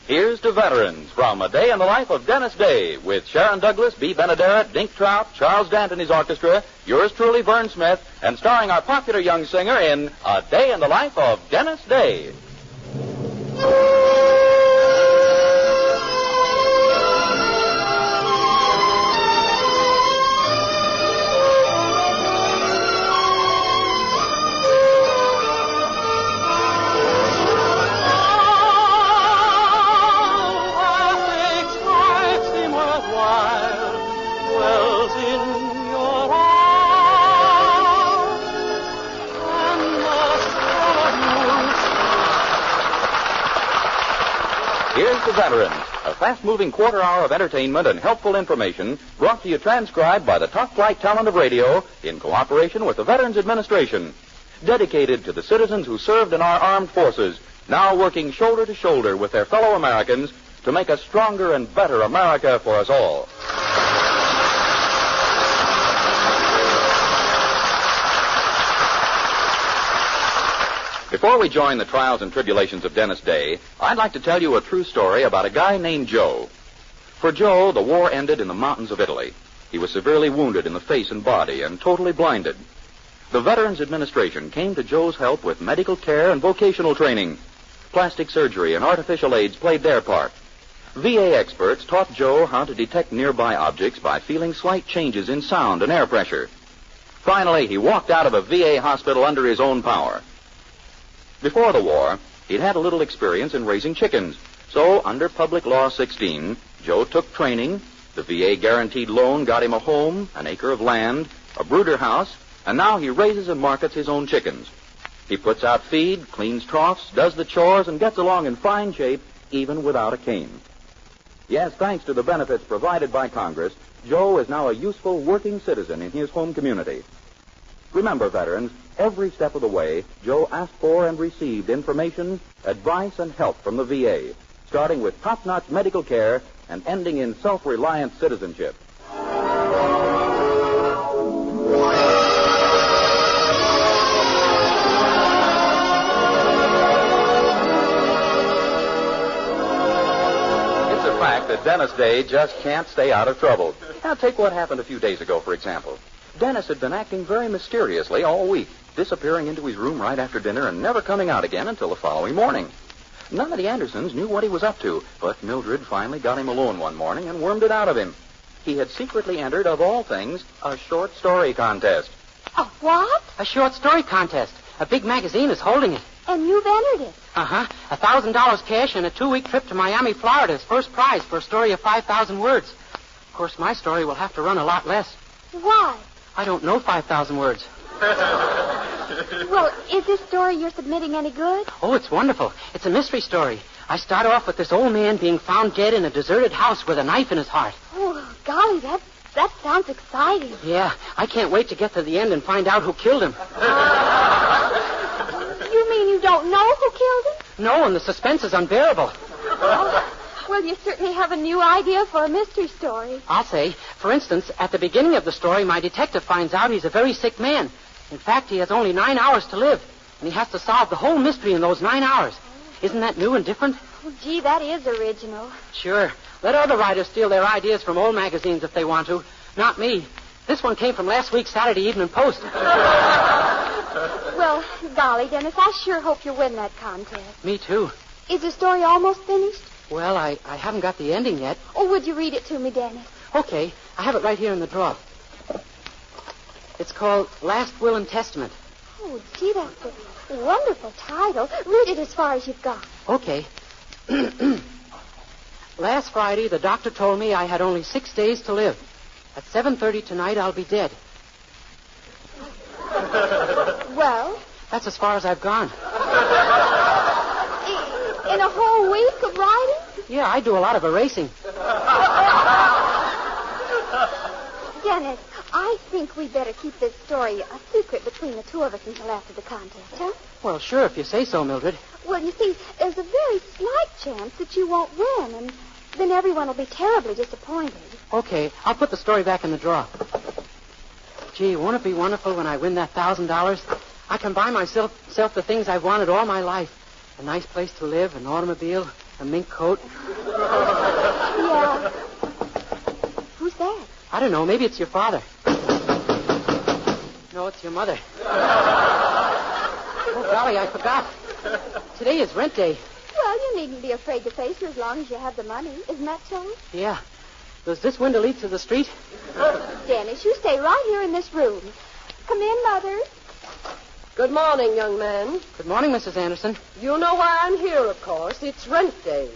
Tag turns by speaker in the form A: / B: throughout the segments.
A: Here's to veterans from A Day in the Life of Dennis Day with Sharon Douglas, B. Benaderet, Dink Trout, Charles D'Antoni's orchestra, yours truly, Vern Smith, and starring our popular young singer in A Day in the Life of Dennis Day. Here's to Veterans, a fast-moving quarter hour of entertainment and helpful information brought to you transcribed by the top-flight talent of radio in cooperation with the Veterans Administration. Dedicated to the citizens who served in our armed forces, now working shoulder to shoulder with their fellow Americans to make a stronger and better America for us all. Before we join the trials and tribulations of Dennis Day, I'd like to tell you a true story about a guy named Joe. For Joe, the war ended in the mountains of Italy. He was severely wounded in the face and body and totally blinded. The Veterans Administration came to Joe's help with medical care and vocational training. Plastic surgery and artificial aids played their part. VA experts taught Joe how to detect nearby objects by feeling slight changes in sound and air pressure. Finally, he walked out of a VA hospital under his own power. Before the war, he'd had a little experience in raising chickens. So, under Public Law 16, Joe took training. The VA guaranteed loan got him a home, an acre of land, a brooder house, and now he raises and markets his own chickens. He puts out feed, cleans troughs, does the chores, and gets along in fine shape, even without a cane. Yes, thanks to the benefits provided by Congress, Joe is now a useful working citizen in his home community. Remember, veterans, every step of the way, Joe asked for and received information, advice, and help from the VA, starting with top-notch medical care and ending in self-reliant citizenship. It's a fact that Dennis Day just can't stay out of trouble. Now, take what happened a few days ago, for example. Dennis had been acting very mysteriously all week, disappearing into his room right after dinner and never coming out again until the following morning. None of the Andersons knew what he was up to, but Mildred finally got him alone one morning and wormed it out of him. He had secretly entered, of all things, a short story contest.
B: A what?
C: A short story contest. A big magazine is holding it.
B: And you've entered it.
C: Uh-huh. $1,000 cash and a 2-week trip to Miami, Florida is first prize for a story of 5,000 words. Of course, my story will have to run a lot less.
B: Why?
C: I don't know 5,000 words.
B: Well, is this story you're submitting any good?
C: Oh, it's wonderful. It's a mystery story. I start off with this old man being found dead in a deserted house with a knife in his heart.
B: Oh, golly, that sounds exciting.
C: Yeah, I can't wait to get to the end and find out who killed him.
B: You mean you don't know who killed him?
C: No, and the suspense is unbearable.
B: Oh, well, you certainly have a new idea for a mystery story.
C: I'll say. For instance, at the beginning of the story, my detective finds out he's a very sick man. In fact, he has only 9 hours to live, and he has to solve the whole mystery in those 9 hours. Isn't that new and different?
B: Oh, gee, that is original.
C: Sure. Let other writers steal their ideas from old magazines if they want to. Not me. This one came from last week's Saturday Evening Post.
B: Well, golly, Dennis, I sure hope you win that contest.
C: Me too.
B: Is the story almost finished?
C: Well, I haven't got the ending yet.
B: Oh, would you read it to me, Dennis?
C: Okay. I have it right here in the drawer. It's called Last Will and Testament.
B: Oh, gee, that's a wonderful title. Read it as far as you've got.
C: Okay. Last Friday, the doctor told me I had only 6 days to live. At 7:30 tonight, I'll be dead.
B: Well?
C: That's as far as I've gone.
B: In a whole week of writing?
C: Yeah, I do a lot of erasing.
B: Dennis, I think we'd better keep this story a secret between the two of us until after the contest, huh?
C: Well, sure, if you say so, Mildred.
B: Well, you see, there's a very slight chance that you won't win, and then everyone will be terribly disappointed.
C: Okay, I'll put the story back in the drawer. Gee, won't it be wonderful when I win that $1,000? I can buy myself the things I've wanted all my life. A nice place to live, an automobile, A mink coat.
B: Yeah. Who's that?
C: I don't know. Maybe it's your father. No, it's your mother. Oh, golly, I forgot. Today is rent day.
B: Well, you needn't be afraid to face her as long as you have the money. Isn't that so?
C: Yeah. Does this window lead to the street?
B: Dennis, you stay right here in this room. Come in, Mother.
D: Good morning, young man.
C: Good morning, Mrs. Anderson.
D: You know why I'm here, of course. It's rent day.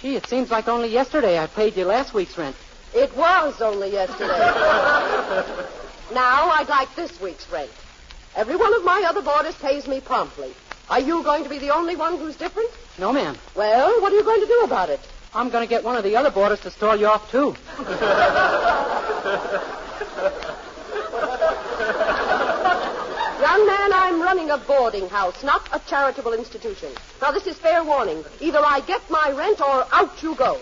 C: Gee, it seems like only yesterday I paid you last week's rent.
D: It was only yesterday. Now I'd like this week's rent. Every one of my other boarders pays me promptly. Are you going to be the only one who's different?
C: No, ma'am.
D: Well, what are you going to do about it?
C: I'm going to get one of the other boarders to stall you off, too.
D: Young man, I'm running a boarding house, not a charitable institution. Now, this is fair warning. Either I get my rent or out you go.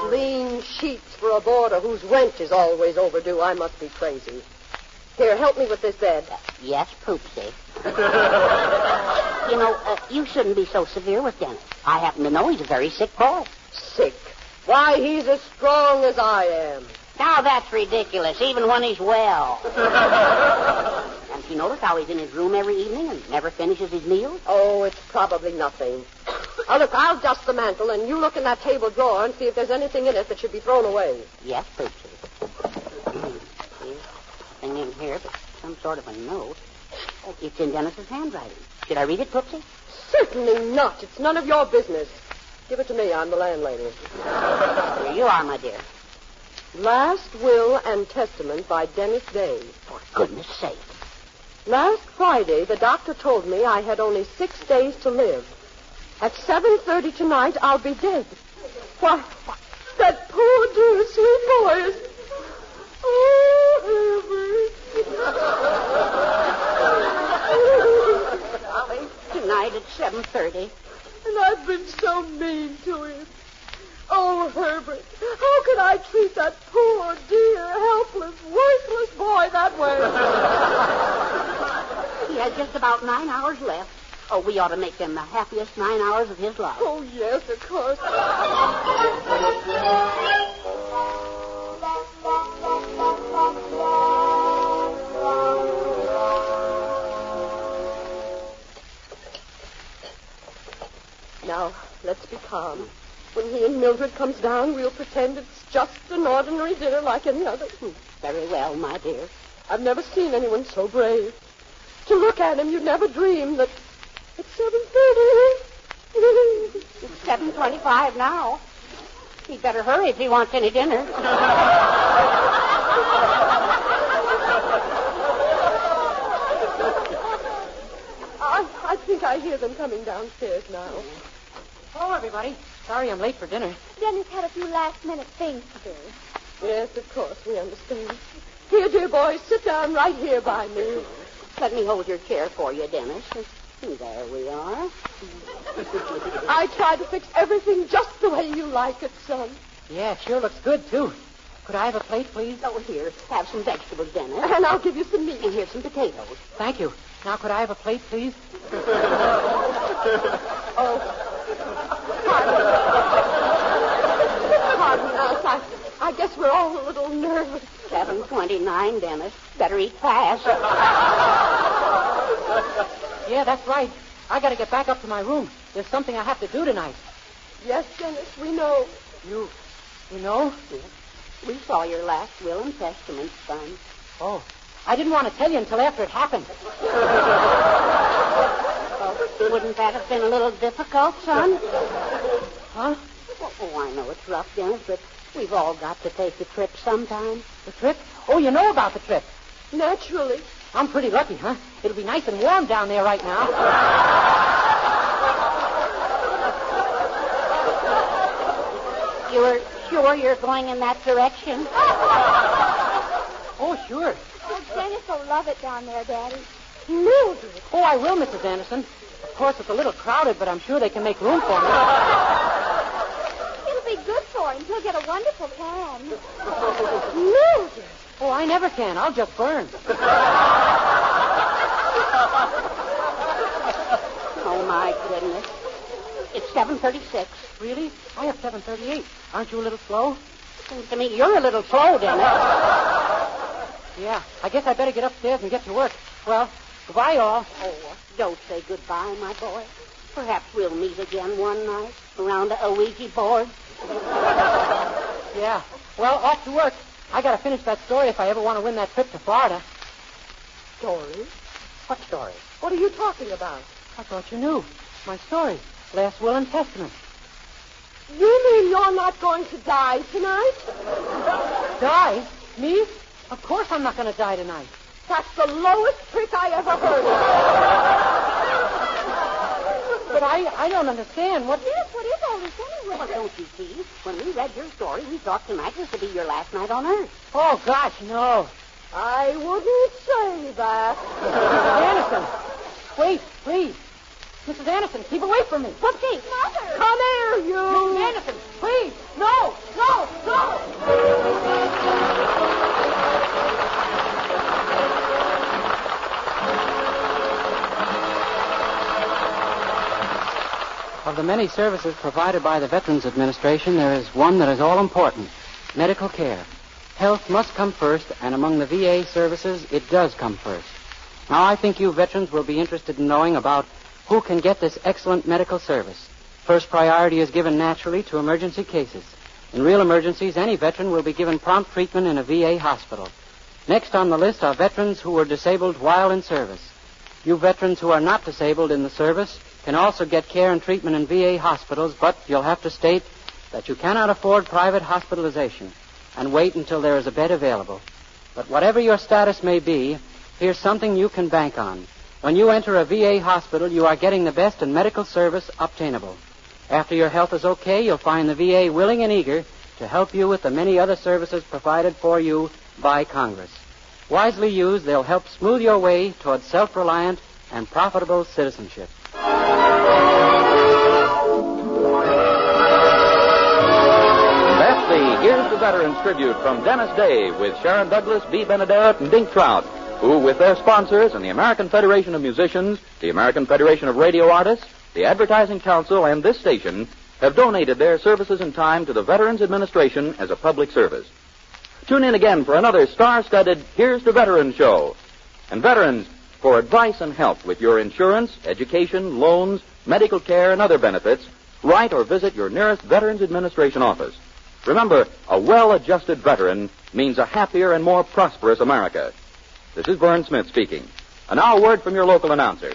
D: Clean sheets for a boarder whose rent is always overdue. I must be crazy. Here, help me with this bed.
E: Yes, Poopsie. You shouldn't be so severe with Dennis. I happen to know he's a very sick boy.
D: Sick? Why, he's as strong as I am.
E: Now, that's ridiculous, even when he's well. Haven't you noticed how he's in his room every evening and never finishes his meals?
D: Oh, it's probably nothing. Now, look, I'll dust the mantel, and you look in that table drawer and see if there's anything in it that should be thrown away.
E: Yes, Poopsie. See, nothing in here but some sort of a note. Oh, it's in Dennis's handwriting. Should I read it, Poopsie?
D: Certainly not. It's none of your business. Give it to me. I'm the landlady.
E: Here you are, my dear.
D: Last will and testament by Dennis Day.
E: For goodness sake.
D: Last Friday, the doctor told me I had only 6 days to live. At 7:30 tonight, I'll be dead. Why, that poor, dear, sweet boy is...
E: Darling, tonight at 7:30.
D: And I've been so mean to him. Oh, Herbert, how can I treat that poor, dear, helpless, worthless boy that way?
E: He has just about 9 hours left. Oh, we ought to make them the happiest 9 hours of his life.
D: Oh, yes, of course. Now, let's be calm. When he and Mildred comes down, we'll pretend it's just an ordinary dinner like any other.
E: Very well, my dear.
D: I've never seen anyone so brave. To look at him, you'd never dream that it's 7:30.
E: It's 7:25 now. He'd better hurry if he wants any dinner.
D: I think I hear them coming downstairs now.
C: Hello, everybody. Sorry I'm late for dinner.
B: Dennis had a few last-minute things to do.
D: Yes, of course, we understand. Here, dear boy, sit down right here by me.
E: Let me hold your chair for you, Dennis. There we are.
D: I try to fix everything just the way you like it, son.
C: Yeah, it sure looks good, too. Could I have a plate, please?
E: Oh, here, have some vegetables, Dennis.
D: And I'll give you some meat.
E: And here's some potatoes.
C: Thank you. Now, could I have a plate, please?
D: Oh, pardon us. I guess we're all a little nervous.
E: 7:29, Dennis. Better eat fast.
C: Yeah, that's right. I got to get back up to my room. There's something I have to do tonight.
D: Yes, Dennis, we know.
C: You know?
E: Yes. We saw your last will and testament, son.
C: Oh, I didn't want to tell you until after it happened.
E: Oh, wouldn't that have been a little difficult, son?
C: Huh?
E: Oh, I know it's rough, Dennis, but we've all got to take the trip sometime.
C: The trip? Oh, you know about the trip.
D: Naturally.
C: I'm pretty lucky, huh? It'll be nice and warm down there right now.
E: You're sure you're going in that direction?
C: Oh, sure.
B: Oh, Dennis will love it down there, Daddy.
D: Mildred.
C: Oh, I will, Mrs. Anderson. Of course, it's a little crowded, but I'm sure they can make room for me.
B: It'll be good for him. He'll get a wonderful tan.
D: Mildred.
C: Oh, I never can. I'll just burn.
E: Oh, my goodness. It's 7:36.
C: Really? I have 7:38. Aren't you a little slow?
E: Seems to me you're a little slow, Dennis.
C: Yeah, I guess I better get upstairs and get to work. Well, goodbye, all.
E: Oh, don't say goodbye, my boy. Perhaps we'll meet again one night around a Ouija board.
C: Yeah. Well, off to work. I gotta finish that story if I ever want to win that trip to Florida.
D: Story?
E: What story?
D: What are you talking about?
C: I thought you knew. My story. Last will and testament.
D: You mean you're not going to die tonight?
C: Die? Me? Of course I'm not going to die tonight.
D: That's the lowest trick I ever heard of.
C: But I don't understand. What...
B: Yes, what is all this anyway?
E: Well, don't you see? When we read your story, we thought tonight was to be your last night on Earth.
C: Oh, gosh, no.
D: I wouldn't say that.
C: Mrs. Anderson. Wait, please. Mrs. Anderson, keep away from me.
B: What's this? Mother!
D: Come here, you!
C: Mrs. Anderson, please.
D: No, no, no!
C: Of the many services provided by the Veterans Administration, there is one that is all important, medical care. Health must come first, and among the VA services, it does come first. Now, I think you veterans will be interested in knowing about who can get this excellent medical service. First priority is given naturally to emergency cases. In real emergencies, any veteran will be given prompt treatment in a VA hospital. Next on the list are veterans who were disabled while in service. You veterans who are not disabled in the service can also get care and treatment in VA hospitals, but you'll have to state that you cannot afford private hospitalization and wait until there is a bed available. But whatever your status may be, here's something you can bank on. When you enter a VA hospital, you are getting the best in medical service obtainable. After your health is okay, you'll find the VA willing and eager to help you with the many other services provided for you by Congress. Wisely used, they'll help smooth your way toward self-reliant and profitable citizenship.
A: That's the Here's the Veterans tribute from Dennis Day with Sharon Douglas, B. Benaderet, and Dink Trout, who, with their sponsors and the American Federation of Musicians, the American Federation of Radio Artists, the Advertising Council, and this station, have donated their services and time to the Veterans Administration as a public service. Tune in again for another star-studded Here's the Veterans show. And veterans, for advice and help with your insurance, education, loans, medical care, and other benefits, write or visit your nearest Veterans Administration office. Remember, a well-adjusted veteran means a happier and more prosperous America. This is Vern Smith speaking. And now a word from your local announcer.